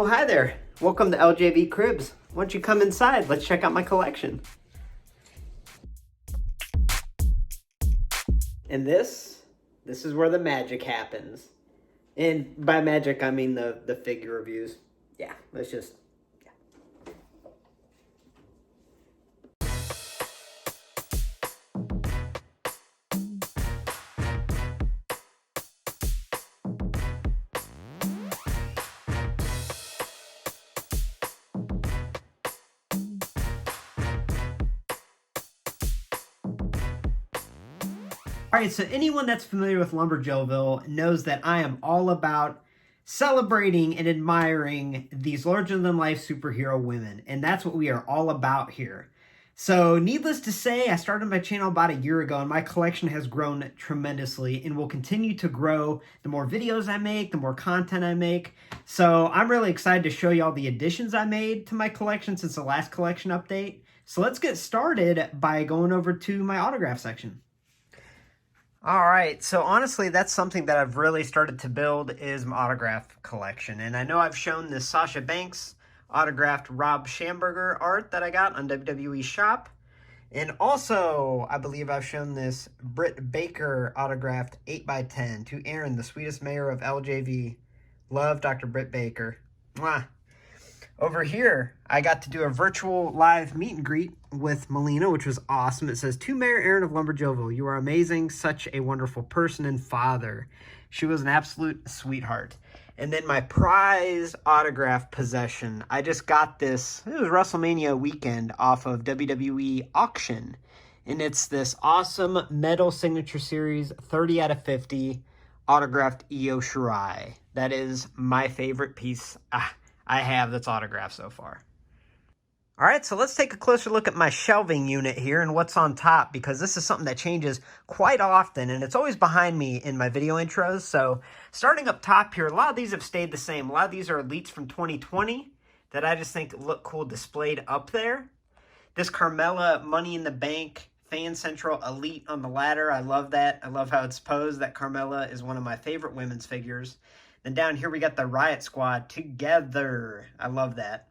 Oh, hi there. Welcome to LJV Cribs. Why don't you come inside? Let's check out my collection. And this is where the magic happens. And by magic, I mean the figure reviews. Yeah, let's just... All right, so anyone that's familiar with Lumberjillville knows that I am all about celebrating and admiring these larger-than-life superhero women, and that's what we are all about here. So needless to say, I started my channel about a year ago, and my collection has grown tremendously and will continue to grow the more videos I make, the more content I make. So I'm really excited to show you all the additions I made to my collection since the last collection update. So let's get started by going over to my autograph section. All right, so honestly, that's something that I've really started to build is my autograph collection. And I know I've shown this Sasha Banks autographed Rob Schamberger art that I got on WWE Shop. And also, I believe I've shown this Britt Baker autographed 8x10 to Aaron, the sweetest mayor of LJV. Love Dr. Britt Baker. Mwah. Over here, I got to do a virtual live meet and greet with Melina, which was awesome. It says, "To Mayor Aaron of Lumberjillville, you are amazing, such a wonderful person and father." She was an absolute sweetheart. And then my prize autograph possession. I just got this, it was WrestleMania weekend off of WWE Auction. And it's this awesome metal signature series 30 out of 50 autographed Io Shirai. That is my favorite piece I have that's autographed so far. All right, so let's take a closer look at my shelving unit here and what's on top, because this is something that changes quite often, and it's always behind me in my video intros. So starting up top here, a lot of these have stayed the same. A lot of these are elites from 2020 that I just think look cool displayed up there. This Carmella Money in the Bank Fan Central Elite on the ladder. I love that. I love how it's posed. That Carmella is one of my favorite women's figures. Then down here, we got the Riot Squad together. I love that.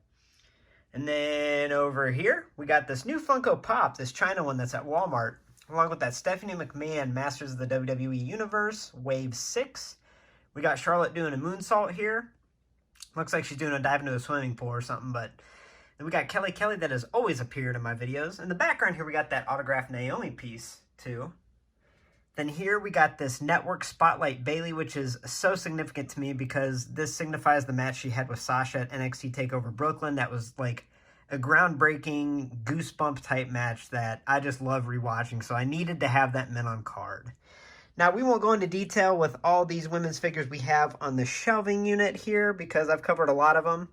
And then over here, we got this new Funko Pop, this China one that's at Walmart, along with that Stephanie McMahon Masters of the WWE Universe, Wave 6. We got Charlotte doing a moonsault here. Looks like she's doing a dive into a swimming pool or something, but then we got Kelly that has always appeared in my videos. In the background here, we got that autographed Naomi piece, too. Then here we got this Network Spotlight Bayley, which is so significant to me because this signifies the match she had with Sasha at NXT TakeOver Brooklyn. That was like a groundbreaking, goosebump type match that I just love rewatching. So I needed to have that mint on card. Now, we won't go into detail with all these women's figures we have on the shelving unit here because I've covered a lot of them.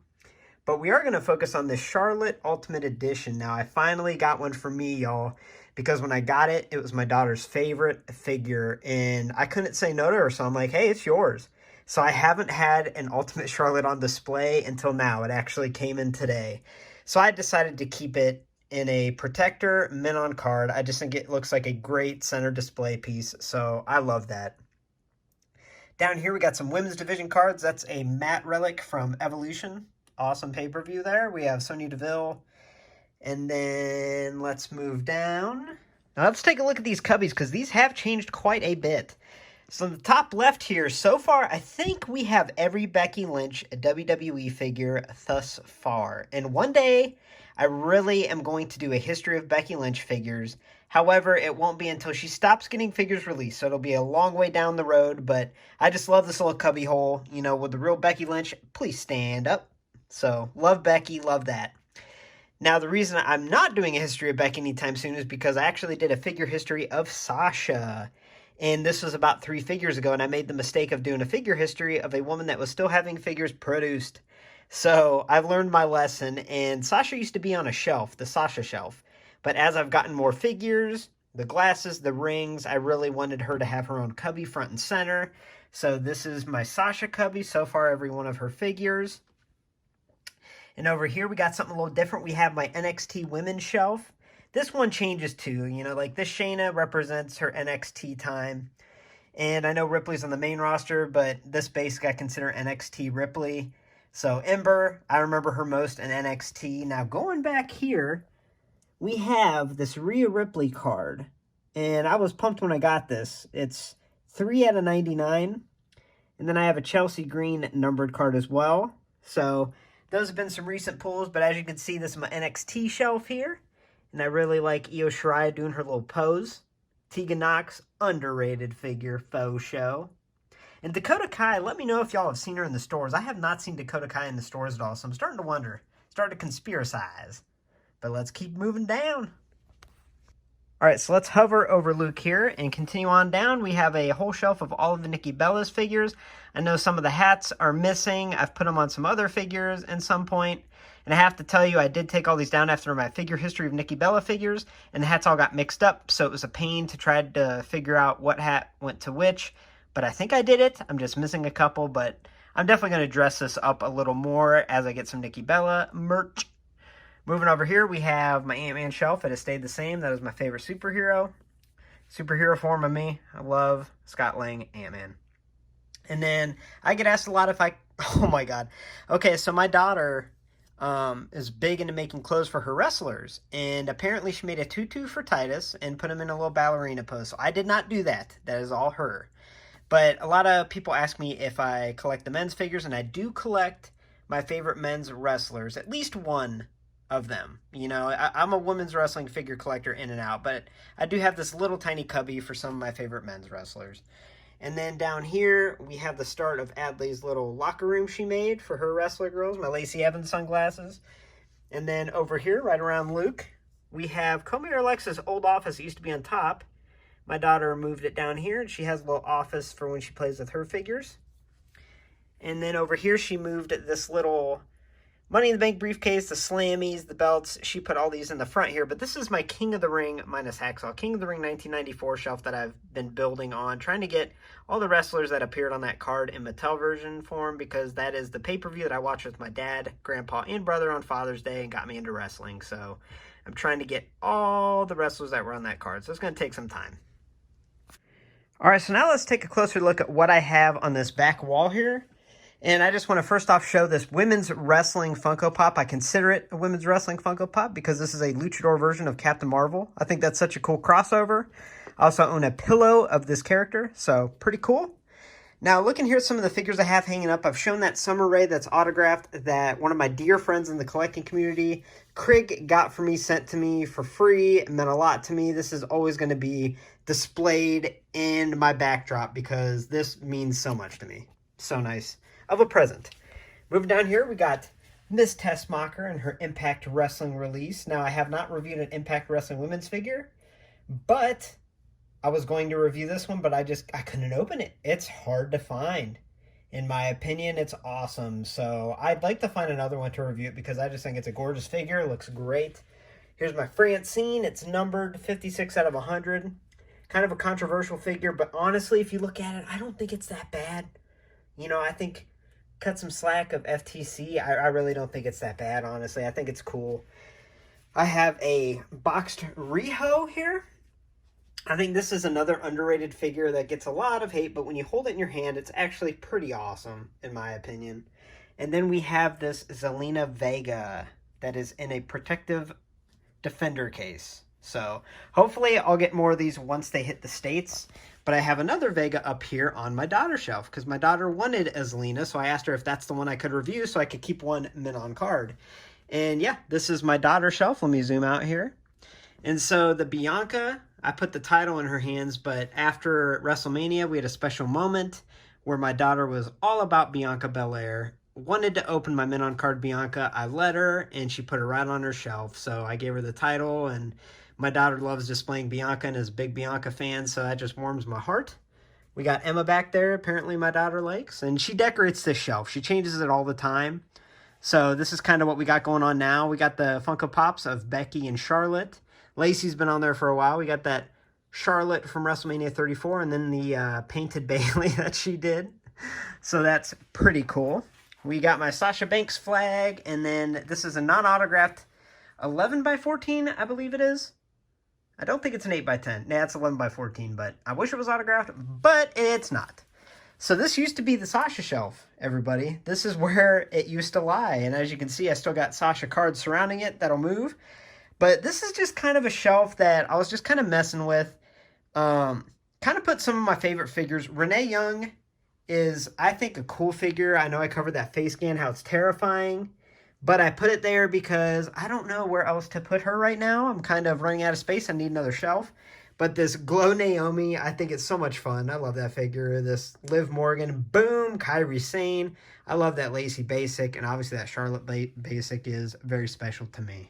But we are going to focus on the Charlotte Ultimate Edition. Now, I finally got one for me, y'all, because when I got it, it was my daughter's favorite figure, and I couldn't say no to her, so I'm like, hey, it's yours. So I haven't had an Ultimate Charlotte on display until now. It actually came in today. So I decided to keep it in a protector mint on card. I just think it looks like a great center display piece, so I love that. Down here, we got some women's division cards. That's a matte relic from Evolution. Awesome pay-per-view there. We have Sonya Deville. And then let's move down. Now let's take a look at these cubbies because these have changed quite a bit. So in the top left here, so far, I think we have every Becky Lynch WWE figure thus far. And one day, I really am going to do a history of Becky Lynch figures. However, it won't be until she stops getting figures released. So it'll be a long way down the road. But I just love this little cubby hole. You know, with the real Becky Lynch, please stand up. So, love Becky, love that. Now, the reason I'm not doing a history of Becky anytime soon is because I actually did a figure history of Sasha. And this was about 3 figures ago, and I made the mistake of doing a figure history of a woman that was still having figures produced. So, I've learned my lesson, and Sasha used to be on a shelf, the Sasha shelf. But as I've gotten more figures, the glasses, the rings, I really wanted her to have her own cubby front and center. So, this is my Sasha cubby, so far every one of her figures. And over here, we got something a little different. We have my NXT women's shelf. This one changes too. You know, like this Shayna represents her NXT time. And I know Ripley's on the main roster, but this basic I consider NXT Ripley. So Ember, I remember her most in NXT. Now going back here, we have this Rhea Ripley card. And I was pumped when I got this. It's 3 out of 99. And then I have a Chelsea Green numbered card as well. So those have been some recent pulls. But as you can see, this is my NXT shelf here. And I really like Io Shirai doing her little pose. Tegan Nox, underrated figure, faux show. And Dakota Kai, let me know if y'all have seen her in the stores. I have not seen Dakota Kai in the stores at all, so I'm starting to wonder. Starting to conspiracize. But let's keep moving down. All right, so let's hover over Luke here and continue on down. We have a whole shelf of all of the Nikki Bella's figures. I know some of the hats are missing. I've put them on some other figures at some point. And I have to tell you, I did take all these down after my figure history of Nikki Bella figures, and the hats all got mixed up, so it was a pain to try to figure out what hat went to which. But I think I did it. I'm just missing a couple, but I'm definitely going to dress this up a little more as I get some Nikki Bella merch. Moving over here, we have my Ant-Man shelf. It has stayed the same. That is my favorite superhero. Superhero form of me. I love Scott Lang, Ant-Man. And then I get asked a lot if I... Oh my god. Okay, so my daughter is big into making clothes for her wrestlers. And apparently she made a tutu for Titus and put him in a little ballerina pose. So I did not do that. That is all her. But a lot of people ask me if I collect the men's figures. And I do collect my favorite men's wrestlers. At least one of them. You know, I'm a women's wrestling figure collector in and out, but I do have this little tiny cubby for some of my favorite men's wrestlers. And then down here, we have the start of Adley's little locker room she made for her wrestler girls, my Lacey Evans sunglasses. And then over here, right around Luke, we have Comey or Alexa's old office. It used to be on top. My daughter moved it down here, and she has a little office for when she plays with her figures. And then over here, she moved this little Money in the Bank briefcase, the Slammies, the belts. She put all these in the front here. But this is my King of the Ring minus Hacksaw. King of the Ring 1994 shelf that I've been building on. Trying to get all the wrestlers that appeared on that card in Mattel version form. Because that is the pay-per-view that I watched with my dad, grandpa, and brother on Father's Day. And got me into wrestling. So I'm trying to get all the wrestlers that were on that card. So it's going to take some time. Alright, so now let's take a closer look at what I have on this back wall here. And I just want to first off show this women's wrestling Funko Pop. I consider it a women's wrestling Funko Pop because this is a luchador version of Captain Marvel. I think that's such a cool crossover. I also own a pillow of this character, so pretty cool. Now, looking here at some of the figures I have hanging up, I've shown that Summer Rae that's autographed that one of my dear friends in the collecting community, Craig, got for me, sent to me for free. It meant a lot to me. This is always going to be displayed in my backdrop because this means so much to me. So nice of a present. Moving down here, we got Miss Tessmacher and her Impact Wrestling release. Now, I have not reviewed an Impact Wrestling women's figure, but I was going to review this one, but I couldn't open it. It's hard to find. In my opinion, it's awesome. So I'd like to find another one to review it because I just think it's a gorgeous figure. It looks great. Here's my Francine. It's numbered 56 out of 100. Kind of a controversial figure, but honestly, if you look at it, I don't think it's that bad. You know, I think cut some slack of FTC. I really don't think it's that bad, honestly. I think it's cool. I have a boxed Riho here. I think this is another underrated figure that gets a lot of hate, but when you hold it in your hand, it's actually pretty awesome, in my opinion. And then we have this Zelina Vega that is in a protective defender case. So hopefully I'll get more of these once they hit the States. But I have another Vega up here on my daughter's shelf because my daughter wanted a Zelina, so I asked her if that's the one I could review so I could keep one mint on card. And yeah, this is my daughter's shelf. Let me zoom out here. And so the Bianca, I put the title in her hands, but after WrestleMania, we had a special moment where my daughter was all about Bianca Belair, wanted to open my mint on card Bianca. I let her, and she put it right on her shelf. So I gave her the title, and my daughter loves displaying Bianca and is a big Bianca fan, so that just warms my heart. We got Emma back there, apparently my daughter likes, and she decorates this shelf. She changes it all the time. So this is kind of what we got going on now. We got the Funko Pops of Becky and Charlotte. Lacey's been on there for a while. We got that Charlotte from WrestleMania 34, and then the painted Bayley that she did. So that's pretty cool. We got my Sasha Banks flag, and then this is a non-autographed 11 by 14, I believe it is. I don't think it's an 8 by 10. Nah, it's 11 by 14, but I wish it was autographed, but it's not. So this used to be the Sasha shelf, everybody. This is where it used to lie. And as you can see, I still got Sasha cards surrounding it that'll move. But this is just kind of a shelf that I was just kind of messing with. Kind of put some of my favorite figures. Renee Young is, I think, a cool figure. I know I covered that face scan, how it's terrifying. But I put it there because I don't know where else to put her right now. I'm kind of running out of space. I need another shelf. But this Glow Naomi, I think it's so much fun. I love that figure. This Liv Morgan, boom, Kairi Sane. I love that Lacey Basic, and obviously that Charlotte Basic is very special to me.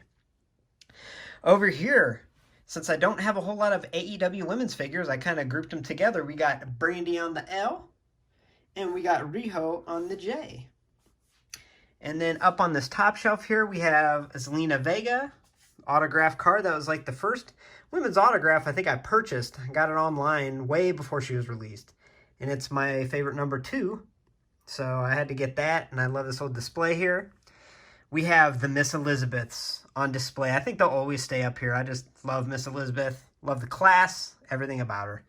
Over here, since I don't have a whole lot of AEW women's figures, I kind of grouped them together. We got Brandy on the L, and we got Riho on the J. And then up on this top shelf here, we have Zelina Vega, autograph card. That was like the first women's autograph I think I purchased. I got it online way before she was released. And it's my favorite number 2. So I had to get that, and I love this whole display here. We have the Miss Elizabeths on display. I think they'll always stay up here. I just love Miss Elizabeth. Love the class, everything about her.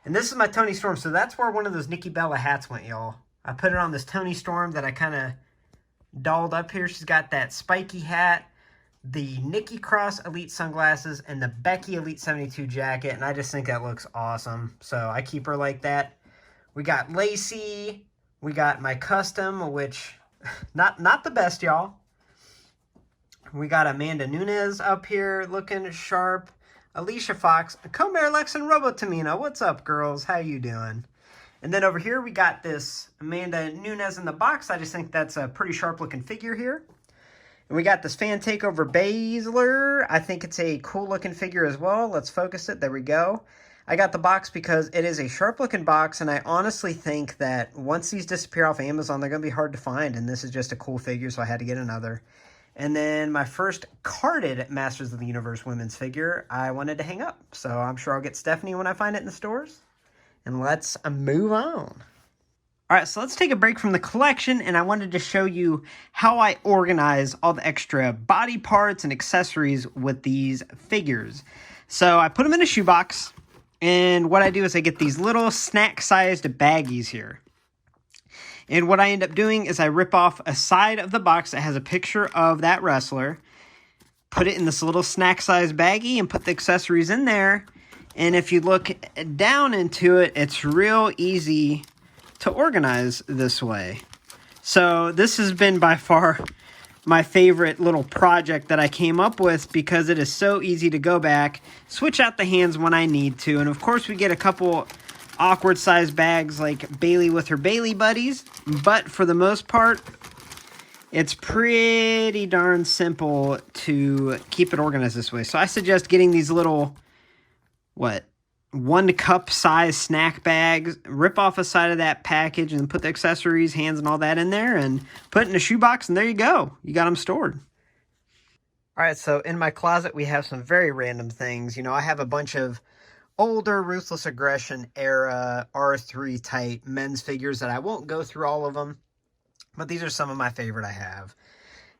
And this is my Toni Storm. So that's where one of those Nikki Bella hats went, y'all. I put it on this Toni Storm that I kind of dolled up here. She's got that spiky hat, the Nikki Cross Elite sunglasses, and the Becky Elite 72 jacket, and I just think that looks awesome. So I keep her like that. We got Lacey. We got my custom, which not the best, y'all. We got Amanda Nunes up here looking sharp. Alicia Fox, Comer, Lex, and Robo Tamina. What's up, girls? How you doing? And then over here, we got this Amanda Nunes in the box. I just think that's a pretty sharp-looking figure here. And we got this Fan Takeover Baszler. I think it's a cool-looking figure as well. Let's focus it. There we go. I got the box because it is a sharp-looking box, and I honestly think that once these disappear off Amazon, they're going to be hard to find, and this is just a cool figure, so I had to get another. And then my first carded Masters of the Universe women's figure, I wanted to hang up. So I'm sure I'll get Stephanie when I find it in the stores. And let's move on. All right, so let's take a break from the collection, and I wanted to show you how I organize all the extra body parts and accessories with these figures. So I put them in a shoebox, and what I do is I get these little snack-sized baggies here. And what I end up doing is I rip off a side of the box that has a picture of that wrestler, put it in this little snack-sized baggie, and put the accessories in there. And if you look down into it, it's real easy to organize this way. So this has been by far my favorite little project that I came up with because it is so easy to go back, switch out the hands when I need to. And of course we get a couple awkward sized bags like Bailey with her Bailey buddies, but for the most part, it's pretty darn simple to keep it organized this way. So I suggest getting these little, 1 cup size snack bags, rip off a side of that package and put the accessories, hands and all that in there and put it in a shoebox, and there you go. You got them stored. All right, so in my closet, we have some very random things. You know, I have a bunch of older Ruthless Aggression era R3 type men's figures that I won't go through all of them, but these are some of my favorite I have.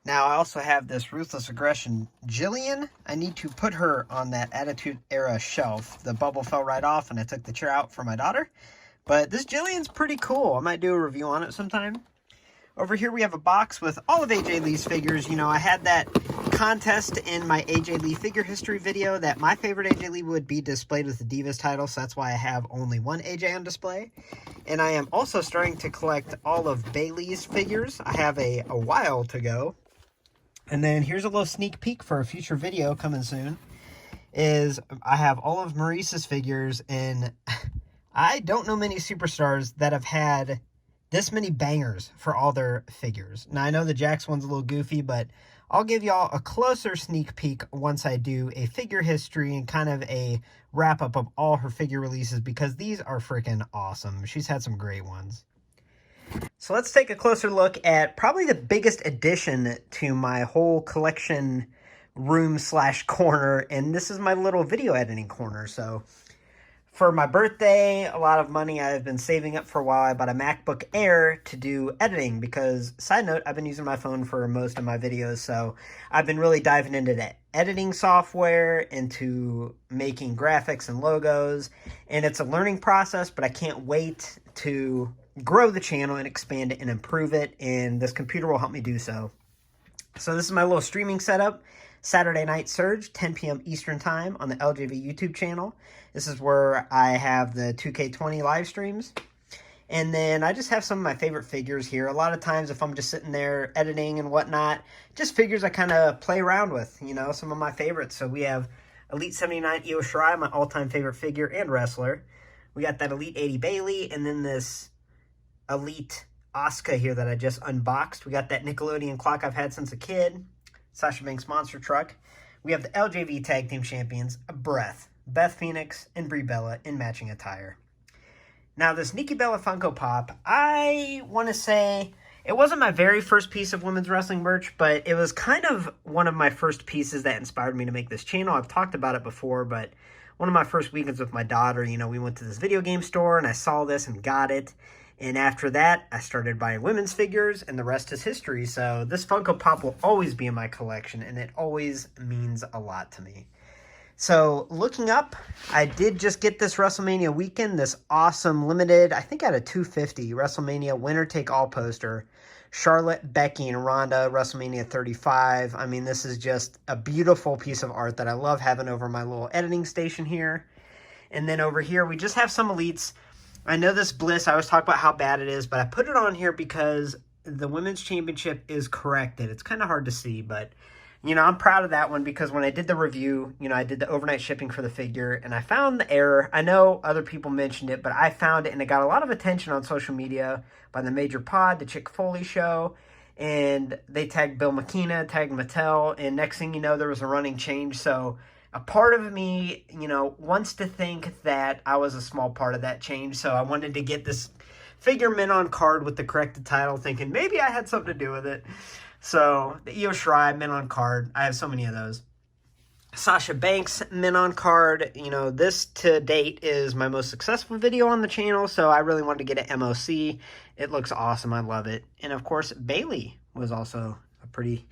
Now, I also have this Ruthless Aggression Jillian. I need to put her on that Attitude Era shelf. The bubble fell right off and I took the chair out for my daughter. But this Jillian's pretty cool. I might do a review on it sometime. Over here we have a box with all of AJ Lee's figures. You know, I had that contest in my AJ Lee figure history video that my favorite AJ Lee would be displayed with the Divas title, so that's why I have only one AJ on display. And I am also starting to collect all of Bailey's figures. I have a while to go. And then here's a little sneak peek for a future video coming soon. Is I have all of Maurice's figures, and I don't know many superstars that have had this many bangers for all their figures. Now, I know the Jax one's a little goofy, but I'll give y'all a closer sneak peek once I do a figure history and kind of a wrap-up of all her figure releases, because these are freaking awesome. She's had some great ones. So let's take a closer look at probably the biggest addition to my whole collection room / corner, and this is my little video editing corner. So for my birthday, a lot of money I've been saving up for a while, I bought a MacBook Air to do editing because, side note, I've been using my phone for most of my videos, so I've been really diving into that editing software, into making graphics and logos, and it's a learning process, but I can't wait to grow the channel and expand it and improve it, and this computer will help me do so. So this is my little streaming setup. Saturday Night Surge, 10 p.m. Eastern Time on the LJV YouTube channel. This is where I have the 2K20 live streams. And then I just have some of my favorite figures here. A lot of times if I'm just sitting there editing and whatnot, just figures I kind of play around with, you know, some of my favorites. So we have Elite 79 Io Shirai, my all-time favorite figure and wrestler. We got that Elite 80 Bailey, and then this Elite Asuka here that I just unboxed. We got that Nickelodeon clock I've had since a kid. Sasha Banks Monster Truck. We have the LJV Tag Team Champions, Breath, Beth Phoenix, and Brie Bella in matching attire. Now, this Nikki Bella Funko Pop, I want to say it wasn't my very first piece of women's wrestling merch, but it was kind of one of my first pieces that inspired me to make this channel. I've talked about it before, but one of my first weekends with my daughter, you know, we went to this video game store and I saw this and got it. And after that, I started buying women's figures, and the rest is history. So this Funko Pop will always be in my collection, and it always means a lot to me. So looking up, I did just get this WrestleMania weekend, this awesome limited, I think I had a 250 WrestleMania winner-take-all poster. Charlotte, Becky, and Ronda, WrestleMania 35. I mean, this is just a beautiful piece of art that I love having over my little editing station here. And then over here, we just have some elites. I know this Bliss, I always talk about how bad it is, but I put it on here because the Women's Championship is corrected. It's kind of hard to see, but, you know, I'm proud of that one because when I did the review, you know, I did the overnight shipping for the figure, and I found the error. I know other people mentioned it, but I found it, and it got a lot of attention on social media by the Major Pod, the Chick Foley Show, and they tagged Bill McKenna, tagged Mattel, and next thing you know, there was a running change, so a part of me, you know, wants to think that I was a small part of that change, so I wanted to get this figure mint on card with the corrected title, thinking maybe I had something to do with it. So, the Io Shirai mint on card, I have so many of those. Sasha Banks mint on card, you know, this to date is my most successful video on the channel, so I really wanted to get an MOC. It looks awesome, I love it. And of course, Bailey was also a pretty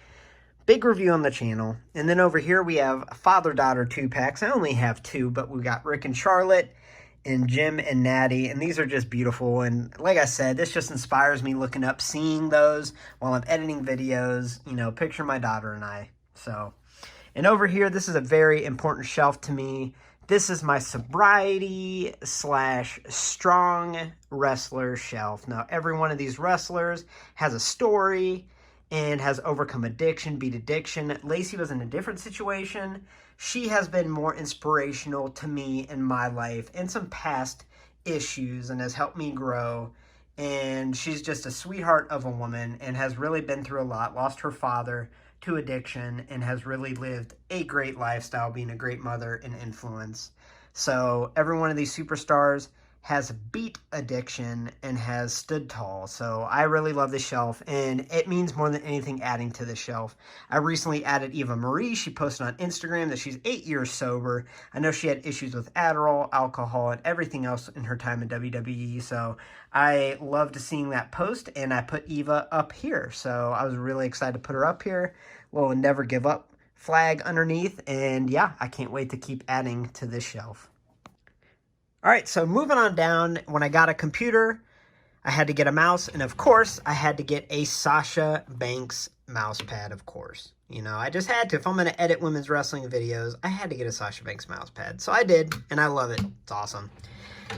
big review on the channel. And then over here we have father-daughter 2-packs. I only have 2, but we got Rick and Charlotte and Jim and Natty. And these are just beautiful. And like I said, this just inspires me looking up, seeing those while I'm editing videos. You know, picture my daughter and I. So, and over here, this is a very important shelf to me. This is my sobriety / strong wrestler shelf. Now, every one of these wrestlers has a story and has overcome addiction, beat addiction. Lacey was in a different situation. She has been more inspirational to me in my life and some past issues and has helped me grow. And she's just a sweetheart of a woman and has really been through a lot, lost her father to addiction, and has really lived a great lifestyle, being a great mother and influence. So every one of these superstars has beat addiction and has stood tall. So I really love this shelf, and it means more than anything adding to the shelf. I recently added Eva Marie. She posted on Instagram that she's 8 years sober. I know she had issues with Adderall, alcohol, and everything else in her time in WWE. So I loved seeing that post, and I put Eva up here. So I was really excited to put her up here. We'll never give up flag underneath, and yeah, I can't wait to keep adding to this shelf. All right, so moving on down, when I got a computer, I had to get a mouse, and of course, I had to get a Sasha Banks mouse pad, of course. You know, I just had to. If I'm going to edit women's wrestling videos, I had to get a Sasha Banks mouse pad. So I did, and I love it. It's awesome.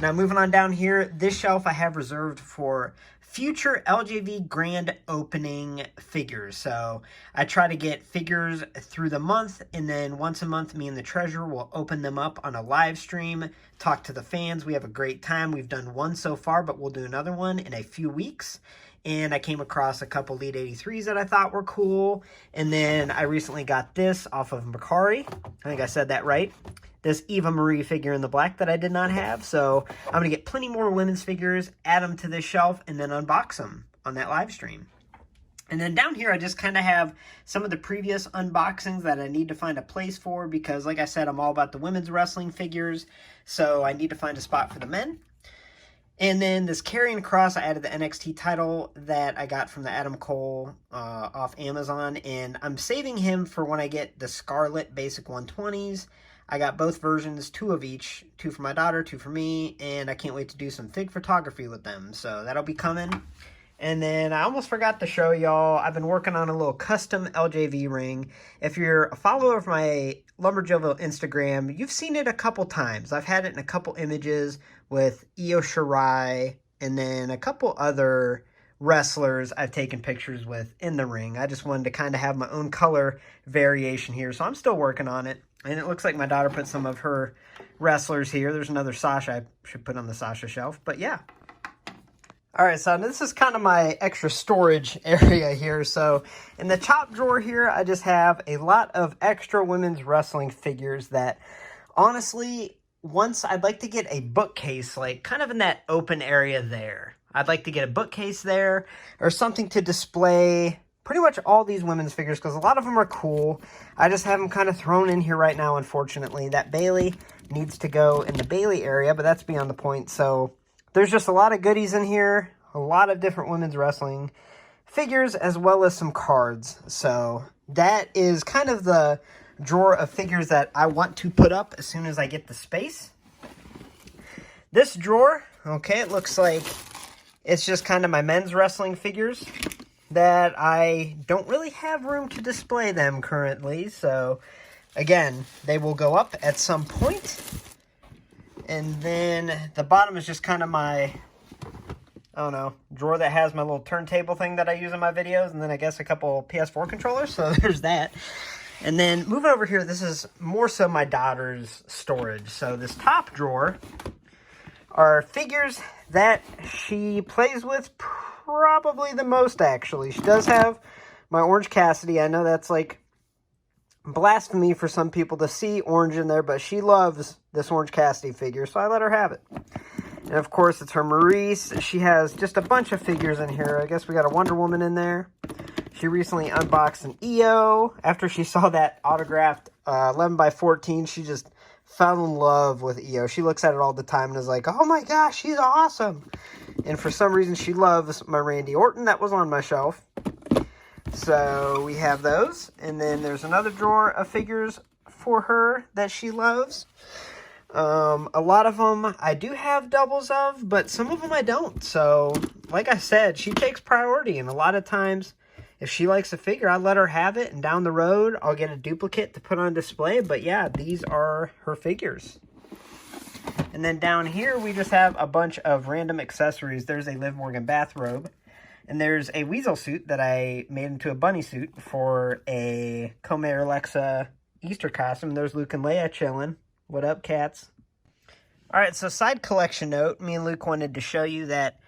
Now, moving on down here, this shelf I have reserved for future LJV grand opening figures. So I try to get figures through the month, and then once a month, me and the treasurer will open them up on a live stream, talk to the fans. We have a great time. We've done one so far, but we'll do another one in a few weeks. And I came across a couple Elite 83s that I thought were cool. And then I recently got this off of Macari. I think I said that right. This Eva Marie figure in the black that I did not have. So I'm going to get plenty more women's figures, add them to this shelf, and then unbox them on that live stream. And then down here, I just kind of have some of the previous unboxings that I need to find a place for because, like I said, I'm all about the women's wrestling figures. So I need to find a spot for the men. And then this Karrion Kross, I added the NXT title that I got from the Adam Cole off Amazon. And I'm saving him for when I get the Scarlet Basic 120s. I got both versions, 2 of each, 2 for my daughter, 2 for me, and I can't wait to do some fig photography with them. So that'll be coming. And then I almost forgot to show y'all, I've been working on a little custom LJV ring. If you're a follower of my Lumberjillville Instagram, you've seen it a couple times. I've had it in a couple images with Io Shirai and then a couple other wrestlers I've taken pictures with in the ring. I just wanted to kind of have my own color variation here, so I'm still working on it. And it looks like my daughter put some of her wrestlers here. There's another Sasha I should put on the Sasha shelf, but yeah. All right, so this is kind of my extra storage area here. So in the top drawer here, I just have a lot of extra women's wrestling figures that honestly, once I'd like to get a bookcase, like kind of in that open area there. I'd like to get a bookcase there or something to display pretty much all these women's figures because a lot of them are cool. I just have them kind of thrown in here right now, unfortunately. That Bailey needs to go in the Bailey area, but that's beyond the point. So there's just a lot of goodies in here, a lot of different women's wrestling figures, as well as some cards. So that is kind of the drawer of figures that I want to put up as soon as I get the space. This drawer, okay, it looks like it's just kind of my men's wrestling figures that I don't really have room to display them currently. So again, they will go up at some point. And then the bottom is just kind of my, I don't know, drawer that has my little turntable thing that I use in my videos. And then I guess a couple PS4 controllers. So there's that. And then moving over here, this is more so my daughter's storage. So this top drawer are figures that she plays with probably the most, actually. She does have my Orange Cassidy. I know that's like blasphemy for some people to see orange in there, but she loves this Orange Cassidy figure, so I let her have it. And of course, it's her Maurice. She has just a bunch of figures in here. I guess we got a Wonder Woman in there. She recently unboxed an EO. After she saw that autographed 11x14, she just fell in love with EO. She looks at it all the time and is like, oh my gosh, she's awesome. And for some reason, she loves my Randy Orton that was on my shelf. So we have those. And then there's another drawer of figures for her that she loves. A lot of them I do have doubles of, but some of them I don't. So like I said, she takes priority. And a lot of times, if she likes a figure, I let her have it. And down the road, I'll get a duplicate to put on display. But yeah, these are her figures. And then down here, we just have a bunch of random accessories. There's a Liv Morgan bathrobe. And there's a Weasel suit that I made into a bunny suit for a Comair Alexa Easter costume. There's Luke and Leia chilling. What up, cats? All right, so side collection note. Me and Luke wanted to show you that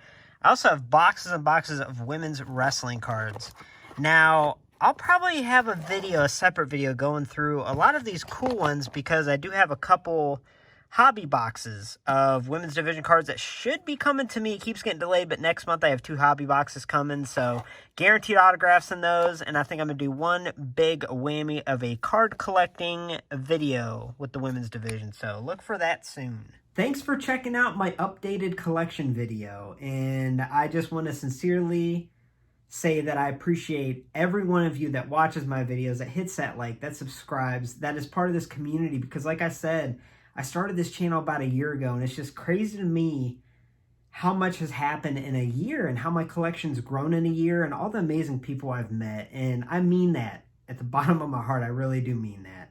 I also have boxes and boxes of women's wrestling cards. Now, I'll probably have a separate video going through a lot of these cool ones because I do have a couple hobby boxes of women's division cards that should be coming to me. It keeps getting delayed, but next month I have 2 hobby boxes coming, so guaranteed autographs in those. And I think I'm gonna do one big whammy of a card collecting video with the women's division, so look for that soon. Thanks for checking out my updated collection video, and I just want to sincerely say that I appreciate every one of you that watches my videos, that hits that like, that subscribes, that is part of this community, because like I said, I started this channel about a year ago, and it's just crazy to me how much has happened in a year and how my collection's grown in a year and all the amazing people I've met. And I mean that at the bottom of my heart. I really do mean that.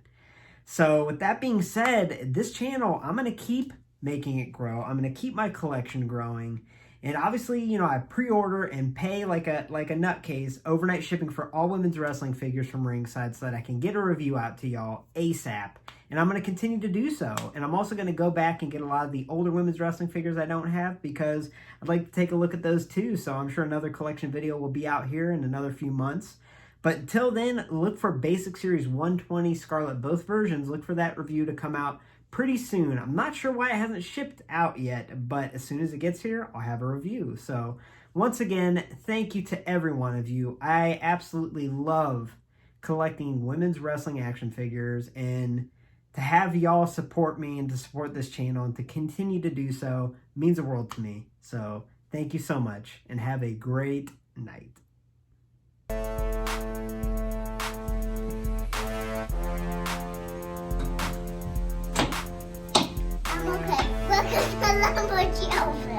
So with that being said, this channel, I'm going to keep making it grow. I'm going to keep my collection growing. And obviously, you know, I pre-order and pay like a nutcase overnight shipping for all women's wrestling figures from Ringside so that I can get a review out to y'all ASAP. And I'm going to continue to do so. And I'm also going to go back and get a lot of the older women's wrestling figures I don't have because I'd like to take a look at those too. So I'm sure another collection video will be out here in another few months. But until then, look for Basic Series 120 Scarlet, both versions. Look for that review to come out pretty soon. I'm not sure why it hasn't shipped out yet, but as soon as it gets here, I'll have a review. So once again, thank you to every one of you. I absolutely love collecting women's wrestling action figures, and to have y'all support me and to support this channel and to continue to do so means the world to me. So thank you so much and have a great night. Lumberjillville.